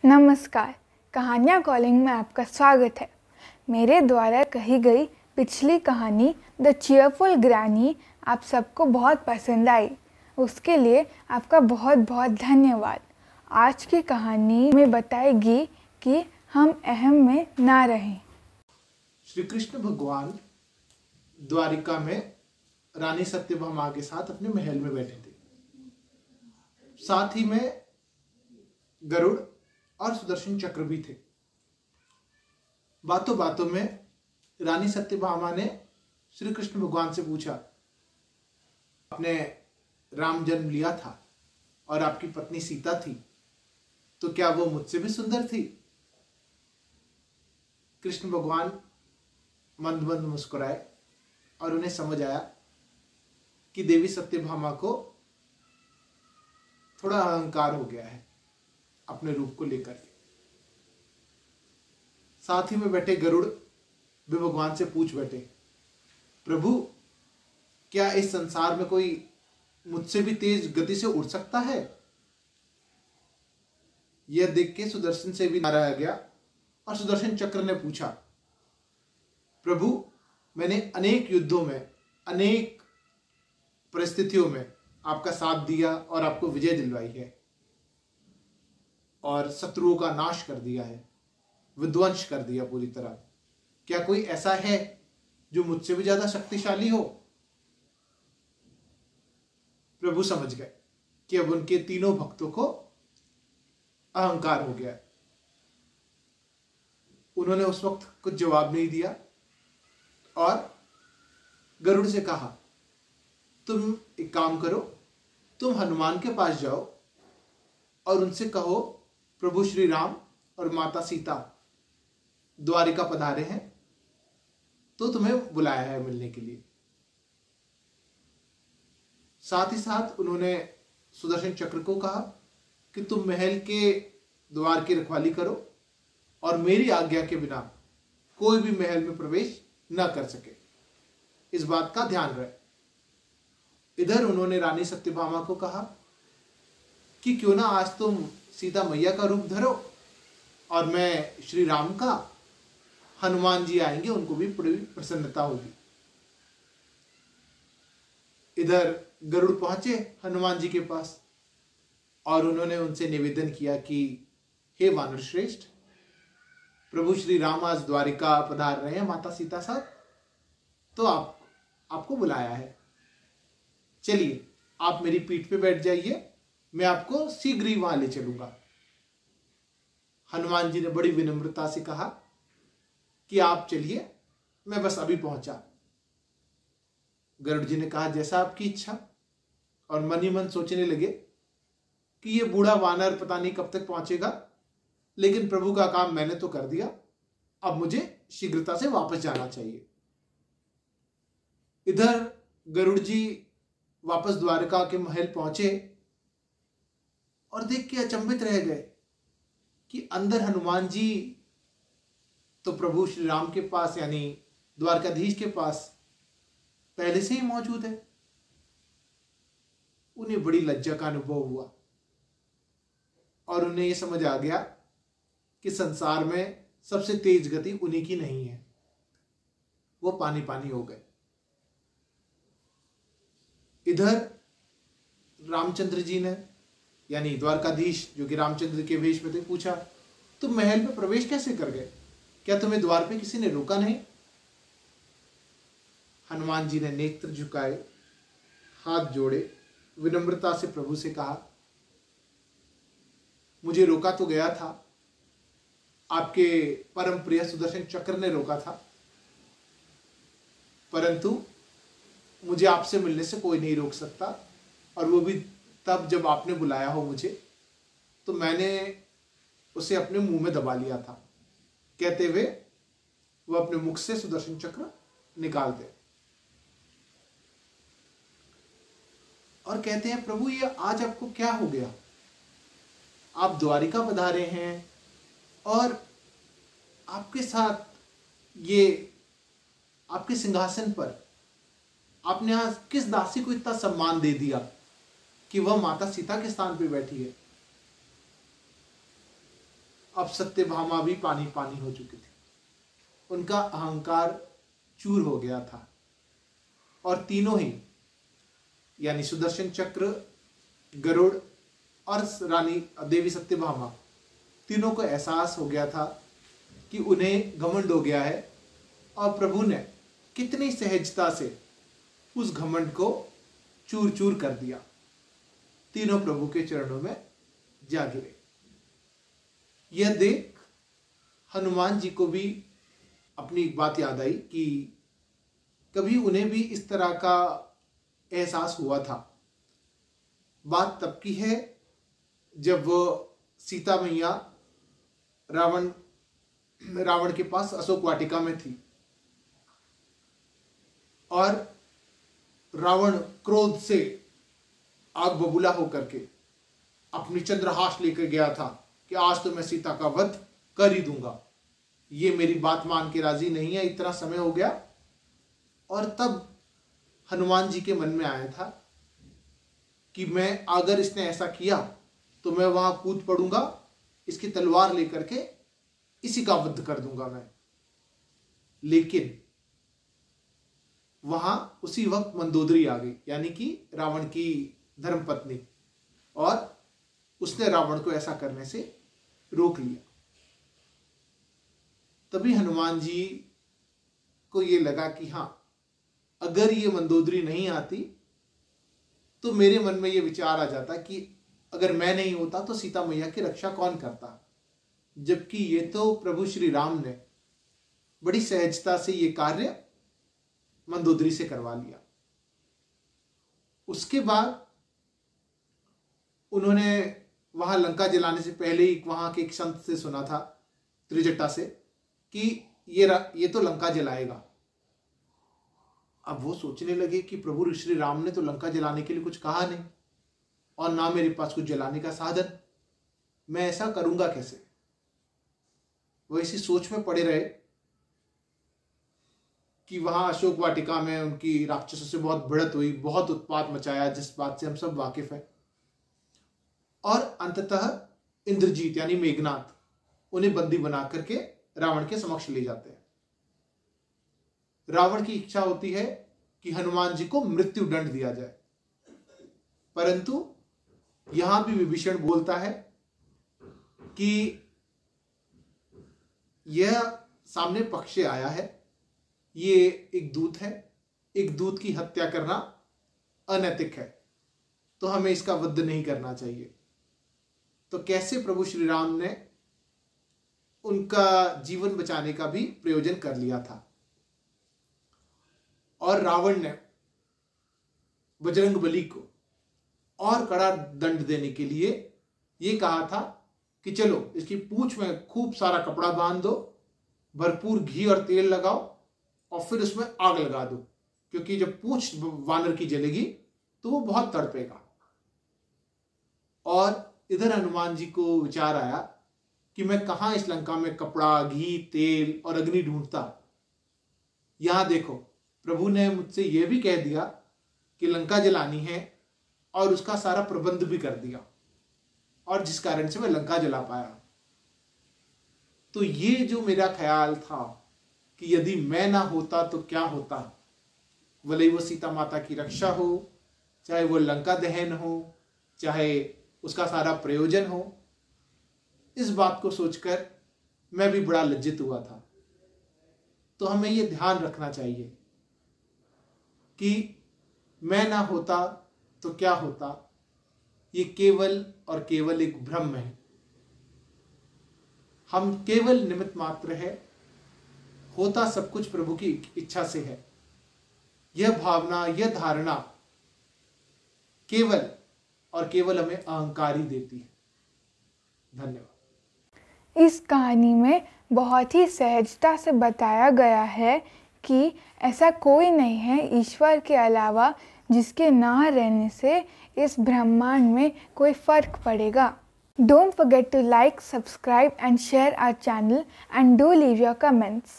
नमस्कार। कहानियाँ कॉलिंग में आपका स्वागत है। मेरे द्वारा कही गई पिछली कहानी द चीयरफुल ग्रैनी आप सबको बहुत पसंद आई, उसके लिए आपका बहुत बहुत धन्यवाद। आज की कहानी में बताएगी कि हम अहम में ना रहें। श्री कृष्ण भगवान द्वारिका में रानी सत्यभामा के साथ अपने महल में बैठे थे। साथ ही में गरुड़ और सुदर्शन चक्र भी थे। बातों बातों में रानी सत्यभामा ने श्री कृष्ण भगवान से पूछा, आपने राम जन्म लिया था और आपकी पत्नी सीता थी, तो क्या वो मुझसे भी सुंदर थी? कृष्ण भगवान मंद मंद मुस्कुराए और उन्हें समझ आया कि देवी सत्यभामा को थोड़ा अहंकार हो गया है अपने रूप को लेकर के। साथ ही में बैठे गरुड़ भी भगवान से पूछ बैठे, प्रभु क्या इस संसार में कोई मुझसे भी तेज गति से उड़ सकता है? यह देख के सुदर्शन से भी नाराज आ गया और सुदर्शन चक्र ने पूछा, प्रभु मैंने अनेक युद्धों में, अनेक परिस्थितियों में आपका साथ दिया और आपको विजय दिलवाई है और शत्रुओं का नाश कर दिया है, विध्वंस कर दिया पूरी तरह। क्या कोई ऐसा है जो मुझसे भी ज्यादा शक्तिशाली हो? प्रभु समझ गए कि अब उनके तीनों भक्तों को अहंकार हो गया। उन्होंने उस वक्त कुछ जवाब नहीं दिया और गरुड़ से कहा, तुम एक काम करो, तुम हनुमान के पास जाओ और उनसे कहो प्रभु श्री राम और माता सीता द्वारिका पधारे हैं, तो तुम्हें बुलाया है मिलने के लिए। साथ ही साथ उन्होंने सुदर्शन चक्र को कहा कि तुम महल के द्वार की रखवाली करो और मेरी आज्ञा के बिना कोई भी महल में प्रवेश न कर सके, इस बात का ध्यान रहे। इधर उन्होंने रानी सत्यभामा को कहा कि क्यों ना आज तुम सीता मैया का रूप धरो और मैं श्री राम का, हनुमान जी आएंगे, उनको भी बड़ी प्रसन्नता होगी। इधर गरुड़ पहुंचे हनुमान जी के पास और उन्होंने उनसे निवेदन किया कि हे वानर श्रेष्ठ, प्रभु श्री राम आज द्वारिका पधार रहे हैं माता सीता साथ, तो आपको बुलाया है। चलिए आप मेरी पीठ पे बैठ जाइए, मैं आपको शीघ्र ही वहां ले चलूंगा। हनुमान जी ने बड़ी विनम्रता से कहा कि आप चलिए, मैं बस अभी पहुंचा। गरुड़ जी ने कहा जैसा आपकी इच्छा, और मन ही मन सोचने लगे कि ये बूढ़ा वानर पता नहीं कब तक पहुंचेगा, लेकिन प्रभु का काम मैंने तो कर दिया, अब मुझे शीघ्रता से वापस जाना चाहिए। इधर गरुड़ जी वापस द्वारका के महल पहुंचे और देख के अचंभित रह गए कि अंदर हनुमान जी तो प्रभु श्री राम के पास यानी द्वारकाधीश के पास पहले से ही मौजूद है। उन्हें बड़ी लज्जा का अनुभव हुआ और उन्हें यह समझ आ गया कि संसार में सबसे तेज गति उन्हीं की नहीं है। वो पानी पानी हो गए। इधर रामचंद्र जी ने यानी द्वारकाधीश जो कि रामचंद्र के वेश में थे पूछा, तुम महल में प्रवेश कैसे कर गए? क्या तुम्हें द्वार पे किसी ने रोका नहीं? हनुमान जी ने नेत्र झुकाए, हाथ जोड़े, विनम्रता से प्रभु से कहा, मुझे रोका तो गया था, आपके परम प्रिय सुदर्शन चक्र ने रोका था, परंतु मुझे आपसे मिलने से कोई नहीं रोक सकता, और वो भी तब जब आपने बुलाया हो मुझे, तो मैंने उसे अपने मुंह में दबा लिया था। कहते हुए वो अपने मुख से सुदर्शन चक्र निकालते और कहते हैं, प्रभु ये आज आपको क्या हो गया? आप द्वारिका पधारे हैं और आपके साथ ये आपके सिंहासन पर आपने आज किस दासी को इतना सम्मान दे दिया कि वह माता सीता के स्थान पर बैठी है? अब सत्यभामा भी पानी पानी हो चुकी थी। उनका अहंकार चूर हो गया था और तीनों ही यानी सुदर्शन चक्र, गरुड़ और रानी देवी सत्यभामा तीनों को एहसास हो गया था कि उन्हें घमंड हो गया है और प्रभु ने कितनी सहजता से उस घमंड को चूर चूर कर दिया। तीनों प्रभु के चरणों में जा गिरे। यह देख हनुमान जी को भी अपनी एक बात याद आई कि कभी उन्हें भी इस तरह का एहसास हुआ था। बात तब की है जब वो सीता मैया रावण के पास अशोक वाटिका में थी और रावण क्रोध से आग बबूला होकर के अपनी चंद्रहास लेकर गया था कि आज तो मैं सीता का वध कर ही दूंगा, ये मेरी बात मान के राजी नहीं है, इतना समय हो गया। और तब हनुमान जी के मन में आया था कि मैं अगर इसने ऐसा किया तो मैं वहां कूद पड़ूंगा, इसकी तलवार लेकर के इसी का वध कर दूंगा मैं। लेकिन वहां उसी वक्त मंदोदरी आ गई, यानी कि रावण की धर्मपत्नी, और उसने रावण को ऐसा करने से रोक लिया। तभी हनुमान जी को ये लगा कि हाँ, अगर ये मंदोदरी नहीं आती तो मेरे मन में ये विचार आ जाता कि अगर मैं नहीं होता तो सीता मैया की रक्षा कौन करता। जबकि ये तो प्रभु श्री राम ने बड़ी सहजता से ये कार्य मंदोदरी से करवा लिया। उसके बाद उन्होंने वहां लंका जलाने से पहले ही वहां के एक संत से सुना था, त्रिजटा से, कि ये तो लंका जलाएगा। अब वो सोचने लगे कि प्रभु श्री राम ने तो लंका जलाने के लिए कुछ कहा नहीं और ना मेरे पास कुछ जलाने का साधन, मैं ऐसा करूंगा कैसे। वो इसी सोच में पड़े रहे कि वहां अशोक वाटिका में उनकी राक्षसों से बहुत भिड़ंत हुई, बहुत उत्पात मचाया, जिस बात से हम सब वाकिफ हैं। और अंततः इंद्रजीत यानी मेघनाथ उन्हें बंदी बना करके रावण के समक्ष ले जाते हैं। रावण की इच्छा होती है कि हनुमान जी को मृत्यु दंड दिया जाए, परंतु यहां भी विभीषण बोलता है कि यह सामने पक्ष से आया है, ये एक दूत है, एक दूत की हत्या करना अनैतिक है, तो हमें इसका वध नहीं करना चाहिए। तो कैसे प्रभु श्री राम ने उनका जीवन बचाने का भी प्रयोजन कर लिया था। और रावण ने बजरंगबली को और कड़ा दंड देने के लिए ये कहा था कि चलो इसकी पूंछ में खूब सारा कपड़ा बांध दो, भरपूर घी और तेल लगाओ और फिर उसमें आग लगा दो, क्योंकि जब पूंछ वानर की जलेगी तो वो बहुत तड़पेगा। और इधर हनुमान जी को विचार आया कि मैं कहां इस लंका में कपड़ा, घी, तेल और अग्नि ढूंढता। यहां देखो, प्रभु ने मुझसे यह भी कह दिया कि लंका जलानी है और उसका सारा प्रबंध भी कर दिया, और जिस कारण से मैं लंका जला पाया। तो ये जो मेरा ख्याल था कि यदि मैं ना होता तो क्या होता, भले वो सीता माता की रक्षा हो, चाहे वो लंका दहन हो, चाहे उसका सारा प्रयोजन हो, इस बात को सोचकर मैं भी बड़ा लज्जित हुआ था। तो हमें ये ध्यान रखना चाहिए कि मैं ना होता तो क्या होता, ये केवल और केवल एक भ्रम है। हम केवल निमित्त मात्र है, होता सब कुछ प्रभु की इच्छा से है। यह भावना, यह धारणा केवल और केवल हमें अहंकार ही देती है। धन्यवाद। इस कहानी में बहुत ही सहजता से बताया गया है कि ऐसा कोई नहीं है ईश्वर के अलावा जिसके ना रहने से इस ब्रह्मांड में कोई फर्क पड़ेगा। Don't forget to like, subscribe and share our channel and do leave your comments.